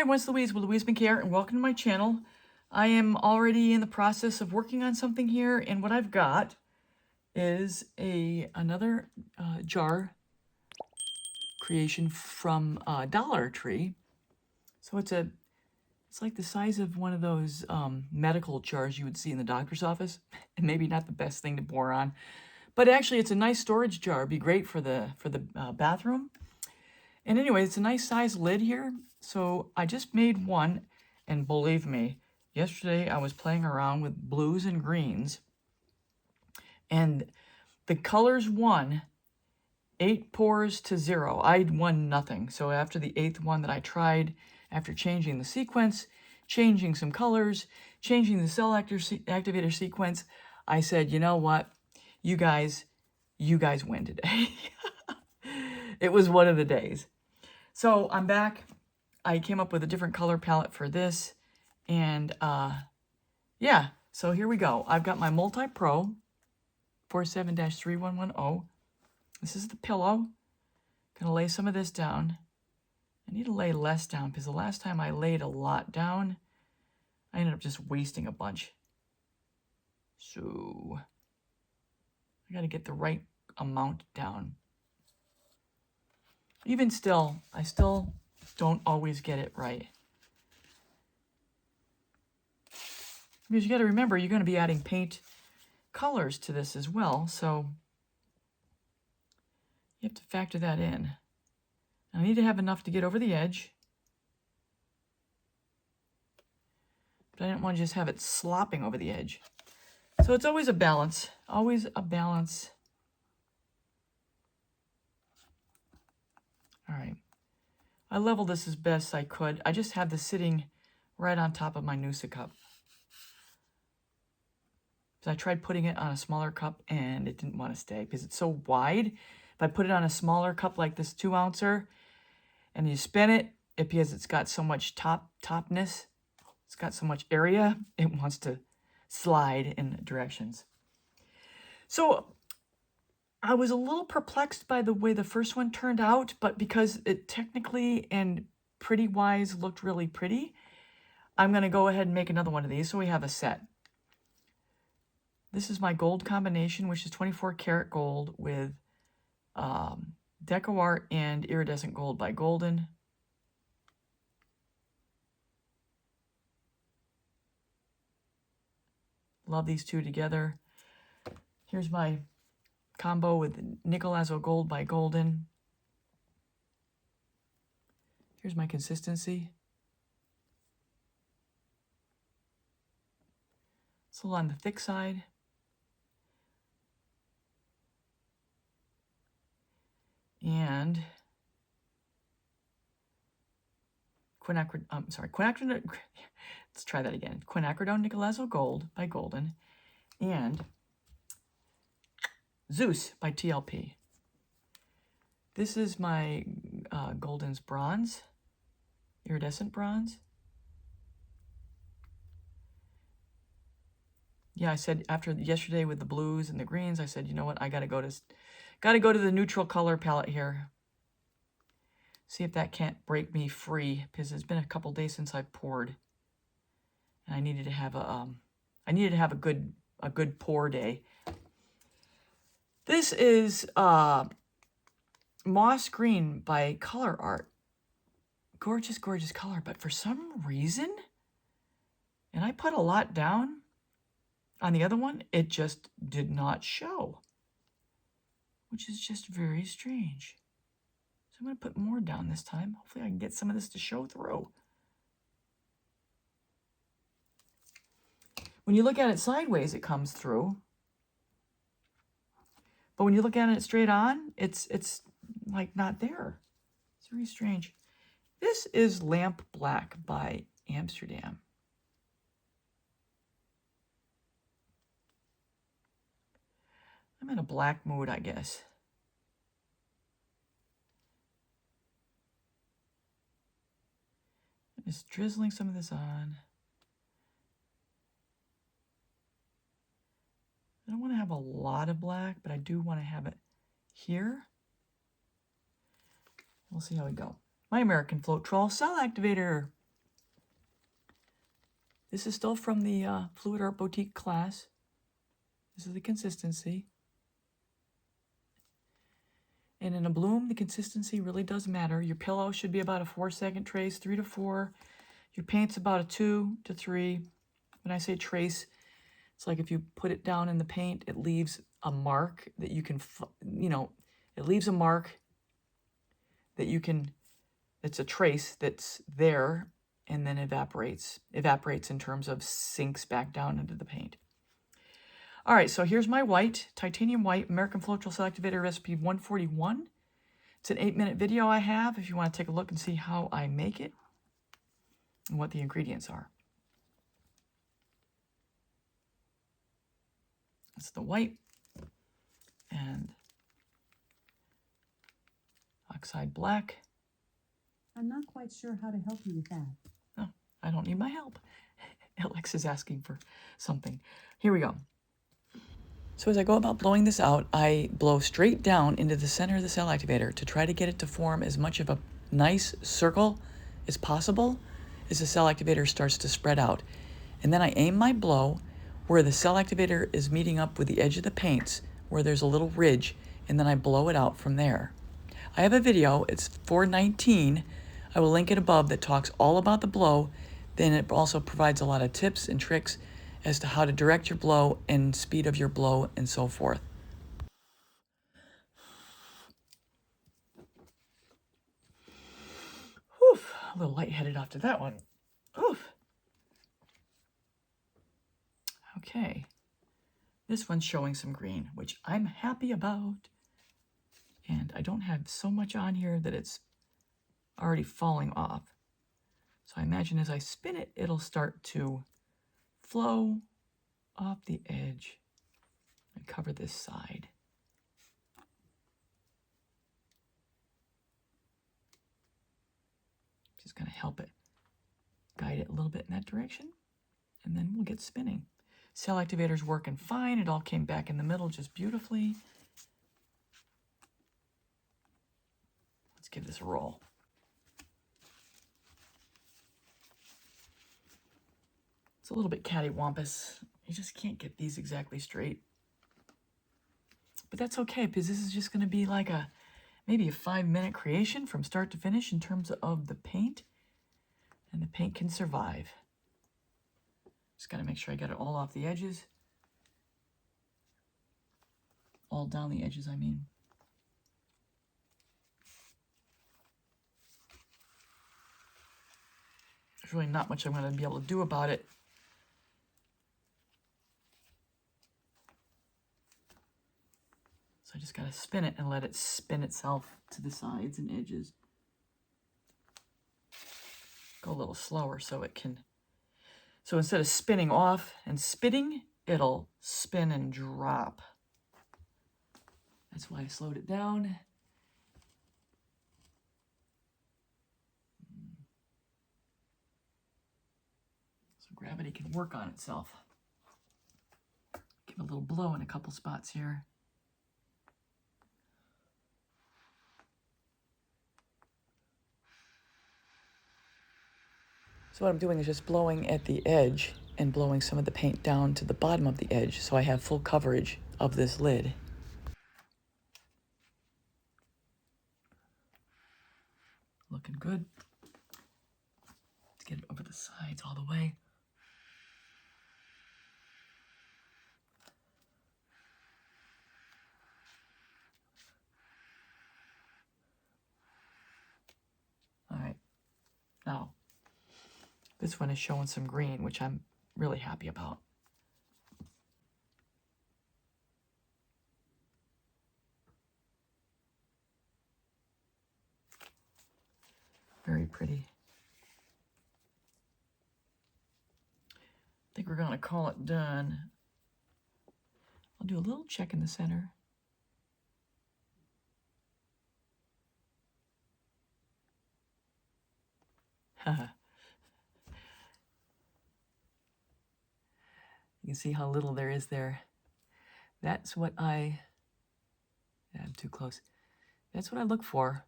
everyone, it's Louise with louisemckayart, and welcome to my channel. I am already in the process of working on something here, and what I've got is another jar creation from Dollar Tree. So it's like the size of one of those medical jars you would see in the doctor's office, and maybe not the best thing to pour on, but actually it's a nice storage jar. It'd be great for the bathroom. And anyway, it's a nice size lid here. So I just made one, and believe me, yesterday I was playing around with blues and greens, and the colors won 8 pours to 0. I won nothing. So after the 8th one that I tried, after changing the sequence, changing some colors, changing the cell activator sequence, I said, you know what? You guys win today. It was one of the days. So I'm back. I came up with a different color palette for this. And yeah, so here we go. I've got my Multi-Pro 47-3110. This is the pillow. Gonna lay some of this down. I need to lay less down because the last time I laid a lot down, I ended up just wasting a bunch. So I gotta get the right amount down. Even still, I still don't always get it right. Because you got to remember, you're going to be adding paint colors to this as well, so you have to factor that in. I need to have enough to get over the edge, but I didn't want to just have it slopping over the edge. So it's always a balance, always a balance. All right, I leveled this as best I could. I just have this sitting right on top of my Noosa cup. So I tried putting it on a smaller cup and it didn't want to stay because it's so wide. If I put it on a smaller cup like this 2-ouncer and you spin it, because it's got so much topness, it's got so much area, it wants to slide in directions. So I was a little perplexed by the way the first one turned out, but because it technically and pretty-wise looked really pretty, I'm going to go ahead and make another one of these so we have a set. This is my gold combination, which is 24 karat gold with Deco Art and Iridescent Gold by Golden. Love these two together. Here's my combo with Nickel Azo Gold by Golden. Here's my consistency. It's a little on the thick side. And quinacridone, let's try that again. Quinacridone Nickel Azo Gold by Golden and Zeus by TLP. This is my Golden's bronze, iridescent bronze. Yeah, I said after yesterday with the blues and the greens, I said, you know what, I gotta go to the neutral color palette here. See if that can't break me free, because it's been a couple days since I poured, and I needed to have a good pour day. This is Moss Green by Color Art. Gorgeous, gorgeous color, but for some reason, and I put a lot down on the other one, it just did not show, which is just very strange. So I'm going to put more down this time. Hopefully I can get some of this to show through. When you look at it sideways, it comes through. But when you look at it straight on, it's like not there. It's very strange. This is Lamp Black by Amsterdam. I'm in a black mood, I guess. I'm just drizzling some of this on. I don't want to have a lot of black, but I do want to have it here. We'll see how we go. My American Float Troll Cell Activator. This is still from the Fluidart Boutique class. This is the consistency. And in a bloom, the consistency really does matter. Your pillow should be about a 4-second trace, 3 to 4. Your paint's about a 2 to 3. When I say trace, it's like if you put it down in the paint, it leaves a mark that you can, it leaves a mark that you can, it's a trace that's there and then evaporates. Evaporates in terms of sinks back down into the paint. All right, so here's my white, titanium white, American Floetrol Cell Activator recipe 141. It's an 8-minute video I have if you want to take a look and see how I make it and what the ingredients are. That's the white and oxide black. I'm not quite sure how to help you with that. No, I don't need my help. Alex is asking for something. Here we go. So as I go about blowing this out, I blow straight down into the center of the cell activator to try to get it to form as much of a nice circle as possible as the cell activator starts to spread out. And then I aim my blow where the cell activator is meeting up with the edge of the paints, where there's a little ridge, and then I blow it out from there. I have a video, it's 419, I will link it above, that talks all about the blow. Then it also provides a lot of tips and tricks as to how to direct your blow and speed of your blow and so forth. Whew, a little lightheaded after that one. Oof. Okay, this one's showing some green, which I'm happy about. And I don't have so much on here that it's already falling off. So I imagine as I spin it, it'll start to flow off the edge and cover this side. Just going to help it, guide it a little bit in that direction, and then we'll get spinning. Cell activator's working fine. It all came back in the middle just beautifully. Let's give this a roll. It's a little bit cattywampus. You just can't get these exactly straight. But that's okay, because this is just going to be like maybe a 5-minute creation from start to finish in terms of the paint. And the paint can survive. Just got to make sure I get it all off the edges. All down the edges, I mean. There's really not much I'm going to be able to do about it. So I just got to spin it and let it spin itself to the sides and edges. Go a little slower so it can. So instead of spinning off and spitting, it'll spin and drop. That's why I slowed it down. So gravity can work on itself. Give it a little blow in a couple spots here. So what I'm doing is just blowing at the edge and blowing some of the paint down to the bottom of the edge so I have full coverage of this lid. Looking good. Let's get it over the sides all the way. All right. Now, this one is showing some green, which I'm really happy about. Very pretty. I think we're going to call it done. I'll do a little check in the center. You can see how little there is there. That's what I'm too close. That's what I look for.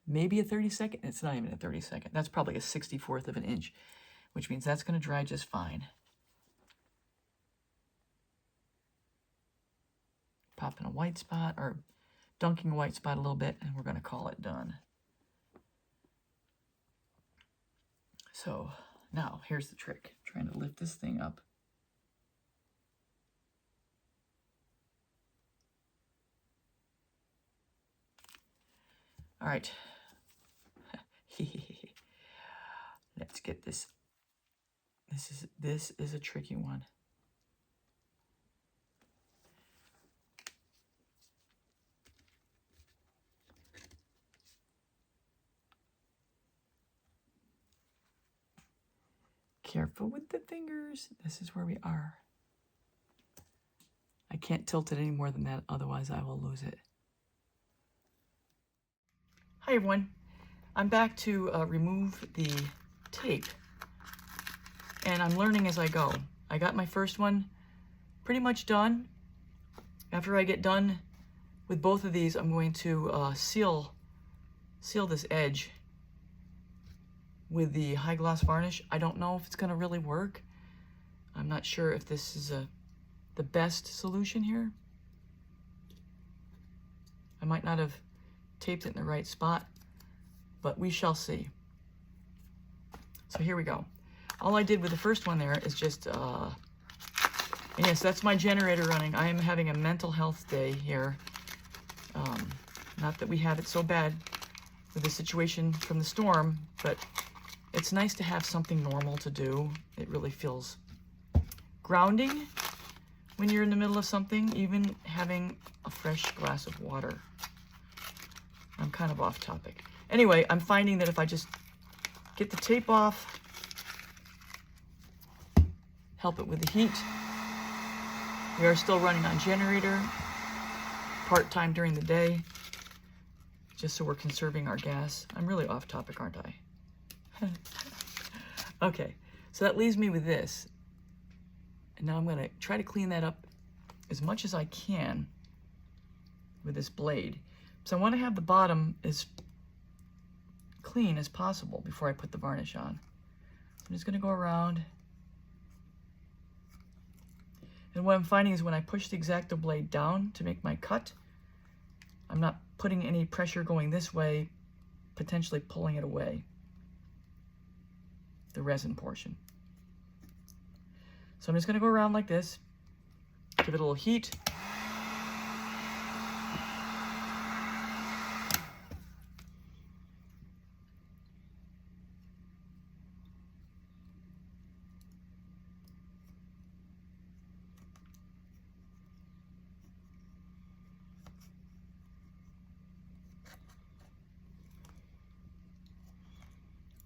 Maybe a 32nd. It's not even a 32nd. That's probably a 64th of an inch. which means that's going to dry just fine. Pop in a white spot, or dunking a white spot a little bit, and we're going to call it done. So now here's the trick. I'm trying to lift this thing up. All right. Let's get this. This is a tricky one. Careful with the fingers. This is where we are. I can't tilt it any more than that, otherwise I will lose it. Hi everyone. I'm back to remove the tape, and I'm learning as I go. I got my first one pretty much done. After I get done with both of these, I'm going to seal this edge with the high gloss varnish. I don't know if it's going to really work. I'm not sure if this is the best solution here. I might not have taped it in the right spot, but we shall see. So here we go. All I did with the first one there is just, yes, that's my generator running. I am having a mental health day here. Not that we have it so bad with the situation from the storm, but it's nice to have something normal to do. It really feels grounding when you're in the middle of something, even having a fresh glass of water. I'm kind of off topic. Anyway, I'm finding that if I just get the tape off, help it with the heat. We are still running on generator, part-time during the day, just so we're conserving our gas. I'm really off topic, aren't I? Okay, so that leaves me with this. And now I'm going to try to clean that up as much as I can with this blade. So I want to have the bottom as clean as possible before I put the varnish on. I'm just going to go around. And what I'm finding is when I push the X-Acto blade down to make my cut, I'm not putting any pressure going this way, potentially pulling it away, the resin portion. So I'm just going to go around like this, give it a little heat.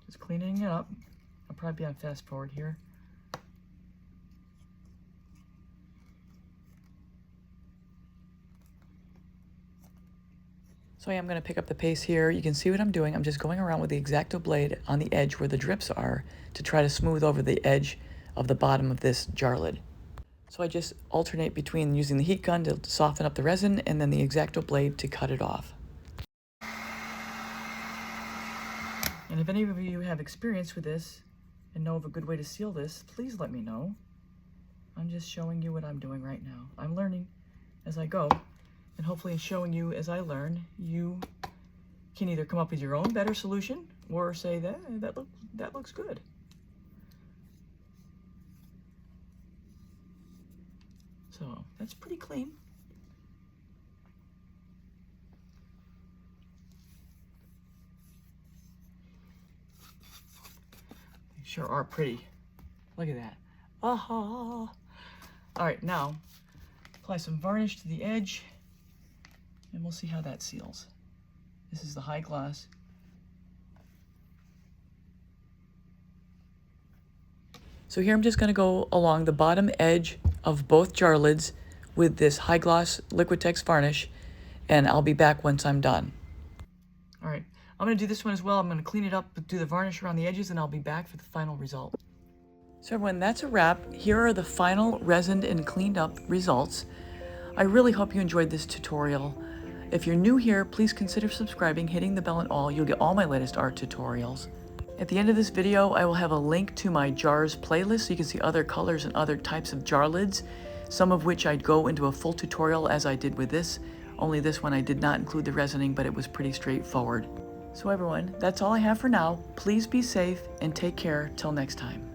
Just cleaning it up. I'll probably be on fast forward here. So I am going to pick up the pace here. You can see what I'm doing. I'm just going around with the X-Acto blade on the edge where the drips are to try to smooth over the edge of the bottom of this jar lid. So I just alternate between using the heat gun to soften up the resin and then the X-Acto blade to cut it off. And if any of you have experience with this and know of a good way to seal this, please let me know. I'm just showing you what I'm doing right now. I'm learning as I go. And hopefully in showing you as I learn, you can either come up with your own better solution or say that looks good. So that's pretty clean. They sure are pretty. Look at that. Aha! All right, now apply some varnish to the edge. And we'll see how that seals. This is the high gloss. So here I'm just going to go along the bottom edge of both jar lids with this high gloss Liquitex varnish, and I'll be back once I'm done. All right, I'm going to do this one as well. I'm going to clean it up, do the varnish around the edges, and I'll be back for the final result. So everyone, that's a wrap. Here are the final resined and cleaned up results. I really hope you enjoyed this tutorial. If you're new here, please consider subscribing, hitting the bell and all. You'll get all my latest art tutorials. At the end of this video, I will have a link to my jars playlist so you can see other colors and other types of jar lids, some of which I'd go into a full tutorial as I did with this. Only this one I did not include the resining, but it was pretty straightforward. So everyone, that's all I have for now. Please be safe and take care till next time.